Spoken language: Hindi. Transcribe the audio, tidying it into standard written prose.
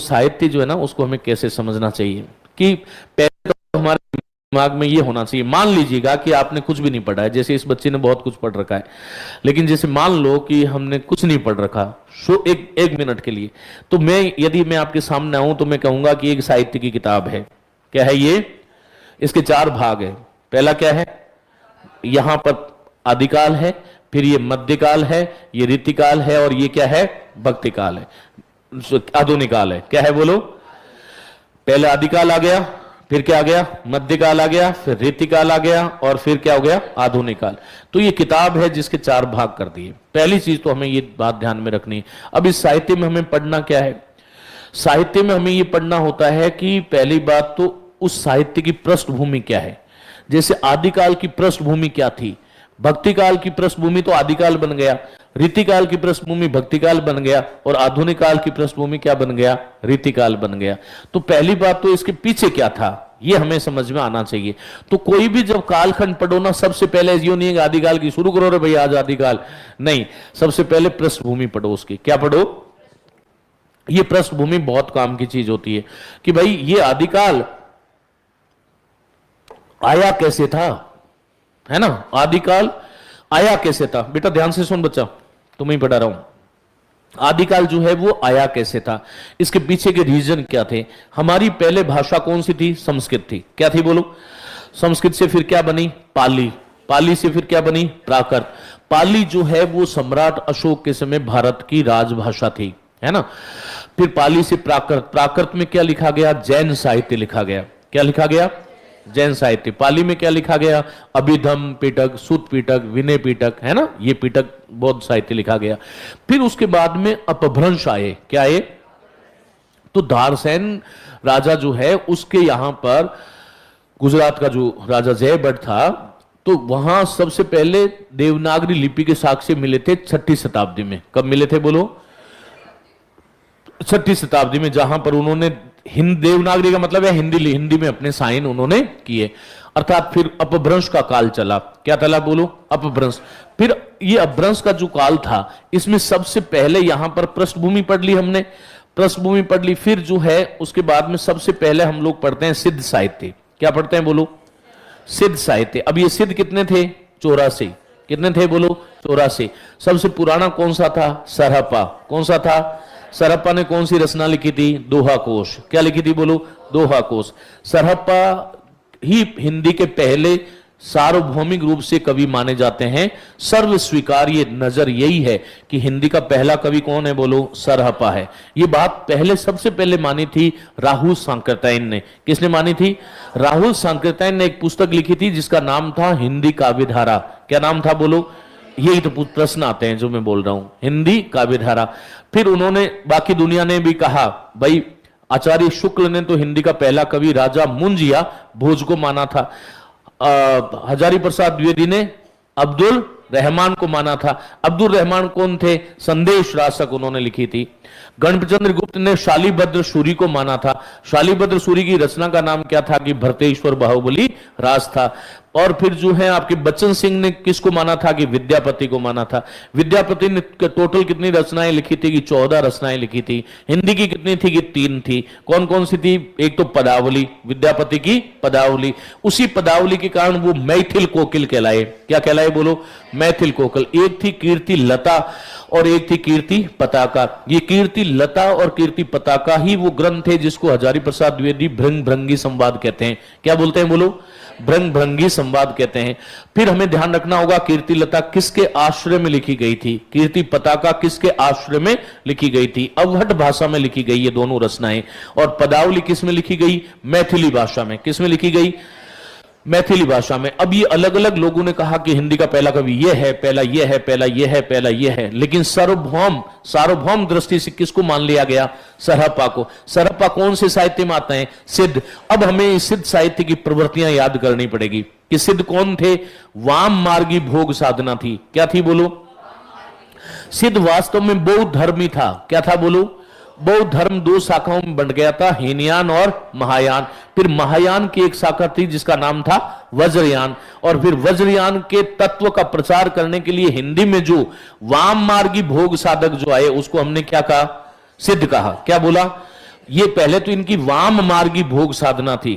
साहित्य जो है ना उसको हमें कैसे समझना चाहिए कि पहले तो हमारे दिमाग में ये होना चाहिए। मान लीजिएगा कि आपने कुछ भी नहीं पढ़ा है, जैसे इस बच्चे ने बहुत कुछ पढ़ रखा है, लेकिन जैसे मान लो कि हमने कुछ नहीं पढ़ रखा सो एक मिनट के लिए, तो यदि मैं आपके सामने आऊं तो मैं कहूंगा कि एक साहित्य की किताब है। क्या है ये? इसके 4 भाग है। पहला क्या है? यहां पर आदिकाल है, फिर ये मध्यकाल है, ये रीतिकाल है, और ये क्या है? भक्तिकाल है, आधुनिक काल है। क्या है बोलो? पहले आदिकाल आ गया, फिर क्या आ गया? मध्यकाल आ गया, फिर रीतिकाल आ गया, और फिर क्या हो गया? आधुनिक काल। तो ये किताब है जिसके 4 भाग कर दिए। पहली चीज तो हमें ये बात ध्यान में रखनी है। अब इस साहित्य में हमें पढ़ना क्या है? साहित्य में हमें ये पढ़ना होता है कि पहली बात तो उस साहित्य की पृष्ठभूमि क्या है। जैसे आदिकाल की पृष्ठभूमि क्या थी, भक्तिकाल की पृष्ठभूमि तो आदिकाल बन गया, रीतिकाल की पृष्ठभूमि भक्तिकाल बन गया, और आधुनिक काल की पृष्ठभूमि क्या बन गया? रीतिकाल बन गया। तो पहली बात तो इसके पीछे क्या था ये हमें समझ में आना चाहिए। तो कोई भी जब कालखंड पढ़ो ना, सबसे पहले यूं नहीं है आदिकाल की शुरू करो रे भैया आज आदिकाल, नहीं, सबसे पहले पृष्ठभूमि पढ़ो उसकी। क्या पढ़ो? ये पृष्ठभूमि बहुत काम की चीज होती है कि भाई ये आदिकाल आया कैसे था, है ना? आदिकाल आया कैसे था? बेटा ध्यान से सुन बच्चा, तुम्हें पढ़ा रहा हूं। आदिकाल जो है वो आया कैसे था, इसके पीछे के रीजन क्या थे। हमारी पहले भाषा कौन सी थी? संस्कृत थी। क्या थी बोलो? संस्कृत से फिर क्या बनी? पाली। पाली से फिर क्या बनी? प्राकृत। पाली जो है वो सम्राट अशोक के समय भारत की राजभाषा थी, है ना? फिर पाली से प्राकृत। प्राकृत में क्या लिखा गया? जैन साहित्य लिखा गया। क्या लिखा गया? जैन साहित्य। पाली में क्या लिखा गया? अभिधम पिटक, सुत पिटक, विनय पिटक, है ना? ये पिटक बौद्ध साहित्य लिखा गया। फिर उसके बाद में अपभ्रंश आए। क्या आए? तो धारसेन राजा जो है उसके यहां पर गुजरात का जो राजा जयभट्ट था, तो वहां सबसे पहले देवनागरी लिपि के साक्ष्य मिले थे 6ठी शताब्दी में। कब मिले थे बोलो? 6ठी शताब्दी में, जहां पर उन्होंने देवनागरी का मतलब है हिंदी में अपने साइन उन्होंने किए। अर्थात फिर अपभ्रंश का काल चला। क्या चला बोलो? अपभ्रंश। फिर ये अपभ्रंश का जो काल था, इसमें सबसे पहले यहां पर पृष्ठभूमि पढ़ ली हमने, पृष्ठभूमि पढ़ ली। फिर जो है उसके बाद में सबसे पहले हम लोग पढ़ते हैं सिद्ध साहित्य। क्या पढ़ते हैं बोलो? सिद्ध साहित्य। अब ये सिद्ध कितने थे? 84। कितने थे बोलो? 84। सबसे पुराना कौन सा था? सरहप्पा। कौन सा था? सरहप्पा ने कौन सी रचना लिखी थी? दोहा कोश। क्या लिखी थी बोलो? दोहा कोश। सरहप्पा ही हिंदी के पहले सार्वभौमिक रूप से कवि माने जाते हैं। सर्व स्वीकार्य नजर यही है कि हिंदी का पहला कवि कौन है बोलो? सरहप्पा है। ये बात पहले सबसे पहले मानी थी राहुल सांकृत्यायन ने। किसने मानी थी? राहुल सांकृत्यायन ने एक पुस्तक लिखी थी जिसका नाम था हिंदी काव्यधारा। क्या नाम था बोलो? यही तो प्रश्न आते हैं जो मैं बोल रहा हूं, हिंदी काव्यधारा। फिर उन्होंने, बाकी दुनिया ने भी कहा भाई, आचार्य शुक्ल ने तो हिंदी का पहला कवि राजा मुंजिया भोज को माना था। हजारी प्रसाद द्विवेदी ने अब्दुल रहमान को माना था। अब्दुल रहमान कौन थे? संदेश रासक उन्होंने लिखी थी। गणपचंद्र गुप्त ने शालीभद्र सूरी को माना था। शालीभद्र सूरी की रचना का नाम क्या था? कि भरतेश्वर बाहुबली राज था। और फिर जो है आपके बच्चन सिंह ने किसको माना था? कि विद्यापति को माना था। विद्यापति ने टोटल कितनी रचनाएं लिखी थी? कि 14 रचनाएं लिखी थी। हिंदी की कितनी थी? कि 3 थी। कौन कौन सी थी? एक तो पदावली, विद्यापति की पदावली। उसी पदावली के कारण वो मैथिल कोकिल कहलाए। क्या कहलाए बोलो? मैथिल कोकिल। एक थी कीर्ति लता और एक थी कीर्ति पताका। ये कीर्ति लता और कीर्ति पताका ही वो ग्रंथ है जिसको हजारी प्रसाद द्विवेदी भृंग भृंगी संवाद कहते हैं। क्या बोलते हैं बोलो? भृंग भृंगी संवाद कहते हैं। फिर हमें ध्यान रखना होगा कीर्ति लता किसके आश्रय में लिखी गई थी, कीर्ति पताका किसके आश्रय में लिखी गई थी? अवहट भाषा में लिखी गई ये दोनों रचनाएं। और पदावली किस में लिखी गई? मैथिली भाषा में। किस में लिखी गई? मैथिली भाषा में। अब ये अलग अलग लोगों ने कहा कि हिंदी का पहला कवि ये है, पहला ये है, पहला ये है, पहला ये है, लेकिन सार्वभौम दृष्टि से किसको मान लिया गया? सरहप्पा को। सरहप्पा कौन से साहित्य में आते हैं? सिद्ध। अब हमें इस सिद्ध साहित्य की प्रवृत्तियां याद करनी पड़ेगी कि सिद्ध कौन थे? वाम मार्गी भोग साधना थी। क्या थी बोलो? सिद्ध वास्तव में बौद्ध धर्म ही था। क्या था बोलो? बौद्ध धर्म 2 शाखाओं में बंट गया था, हीनयान और महायान। फिर महायान की एक शाखा थी जिसका नाम था वज्रयान। और फिर वज्रयान के तत्व का प्रचार करने के लिए हिंदी में जो वाम मार्गी भोग साधक जो आए उसको हमने क्या कहा? सिद्ध कहा। क्या बोला? ये पहले तो इनकी वाम मार्गी भोग साधना थी।